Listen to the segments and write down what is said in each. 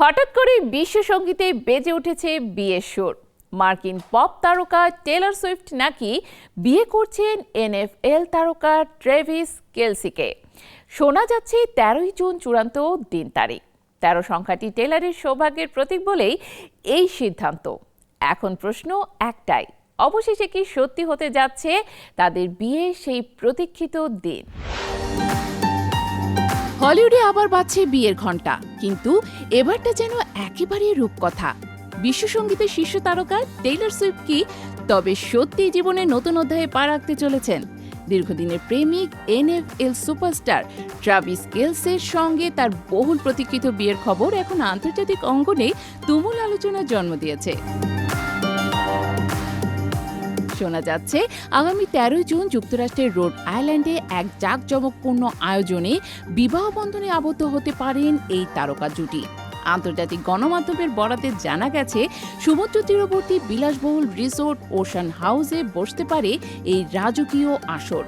হঠাৎ করে বিশ্ব সঙ্গীতে বেজে উঠেছে বিয়ের সুর। মার্কিন পপ তারকা টেলর সুইফট নাকি বিয়ে করছেন এনএফএল তারকা ট্রেভিস কেলসিকে। শোনা যাচ্ছে 13ই জুন চূড়ান্ত দিন তারিখ। 13 সংখ্যাটি টেলরের সৌভাগ্যের প্রতীক বলেই এই সিদ্ধান্ত। এখন প্রশ্ন একটাই, অবশেষে কি সত্যি হতে যাচ্ছে তাদের বিয়ে সেই প্রতীক্ষিত দিন? হলিউডে আবার বাজছে বিয়ের ঘণ্টা, কিন্তু এবারটা যেন একেবারে রূপকথা। বিশ্বসঙ্গীতের শীর্ষ তারকা টেইলর সুইফট কি তবে সত্যি জীবনে নতুন অধ্যায়ে পা রাখতে চলেছেন? দীর্ঘদিনের প্রেমিক এনএফএল সুপারস্টার ট্রাভিস কেলসির সঙ্গে তার বহুল প্রতীক্ষিত বিয়ের খবর এখন আন্তর্জাতিক অঙ্গনে তুমুল আলোচনার জন্ম দিয়েছে। শোনা যাচ্ছে আগামী 13 জুন যুক্তরাষ্ট্রের রোড আইল্যান্ডে এক জাঁকজমকপূর্ণ আয়োজনে বিবাহ বন্ধনে আবদ্ধ হতে পারেন এই তারকা জুটি। আন্তর্জাতিক গণমাধ্যমের বরাতে জানা গেছে, সমুদ্র তীরবর্তী বিলাসবহুল রিসোর্ট ওশান হাউসে বসতে পারে এই রাজকীয় আসর।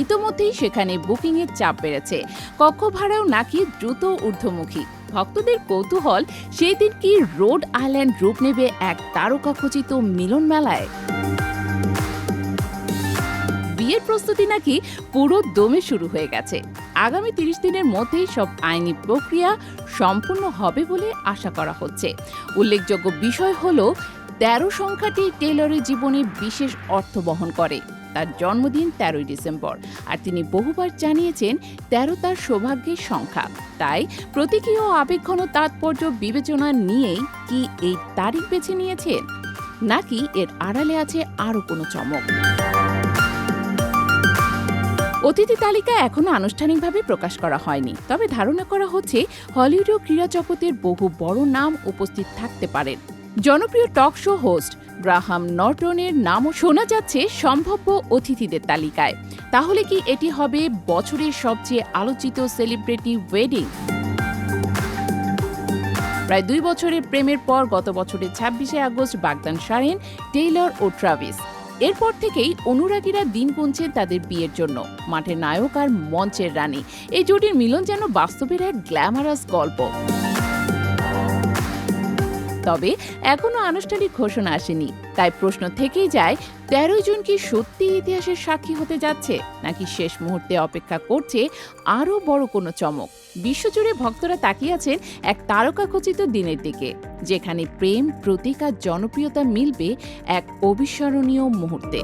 ইতোমধ্যেই সেখানে বুকিংয়ের চাপ বেড়েছে। কক্ষ ভাড়াও নাকি দ্রুত ঊর্ধ্বমুখী। ভক্তদের কৌতূহল, সেই দিন কি রোড আইল্যান্ড রূপ নেবে এক তারকাখচিত মিলন মেলায়? বিয়ের প্রস্তুতি নাকি পুরো দমে শুরু হয়ে গেছে। আগামী 30 দিনের মধ্যেই সব আইনি প্রক্রিয়া সম্পূর্ণ হবে বলে আশা করা হচ্ছে। উল্লেখযোগ্য বিষয় হলো 13 সংখ্যাটি টেলরের জীবনে বিশেষ অর্থ বহন করে। তার জন্মদিন 13ই ডিসেম্বর, আর তিনি বহুবার জানিয়েছেন 13 তার সৌভাগ্যের সংখ্যা। তাই প্রতীকী ও আবেগঘন তাৎপর্য বিবেচনা নিয়েই কি এই তারিখ বেছে নিয়েছেন, নাকি এর আড়ালে আছে আরও কোনো চমক? অতিথি তালিকা এখনো আনুষ্ঠানিকভাবে প্রকাশ করা হয়নি, তবে ধারণা করা হচ্ছে হলিউড ও ক্রীড়া জগতের বহু বড় নাম উপস্থিত থাকতে পারেন। জনপ্রিয় টক শো হোস্ট গ্রাহাম নর্টনের নামও শোনা যাচ্ছে সম্ভাব্য অতিথিদের তালিকায়। তাহলে কি এটি হবে বছরের সবচেয়ে আলোচিত সেলিব্রিটি ওয়েডিং? প্রায় 2 বছরের প্রেমের পর গত বছরের 26শে আগস্ট বাগদান সারেন টেইলর ও ট্রাভিস। এরপর থেকেই অনুরাগীরা দিন গুনছেন তাদের বিয়ের জন্য। মাঠের নায়ক আর মঞ্চের রানী, এই জুটির মিলন যেন বাস্তবের এক গ্ল্যামারাস গল্প। তবে এখনো আনুষ্ঠানিক ঘোষণা আসেনি, তাই প্রশ্ন থেকেই যায়, 13 জুন কি সত্যি ইতিহাসের সাক্ষী হতে যাচ্ছে, নাকি শেষ মুহূর্তে অপেক্ষা করছে আরও বড় কোনো চমক? বিশ্বজুড়ে ভক্তরা তাকিয়ে আছেন এক তারকাখচিত দিনের দিকে, যেখানে প্রেম, প্রতীক আর জনপ্রিয়তা মিলবে এক অবিস্মরণীয় মুহূর্তে।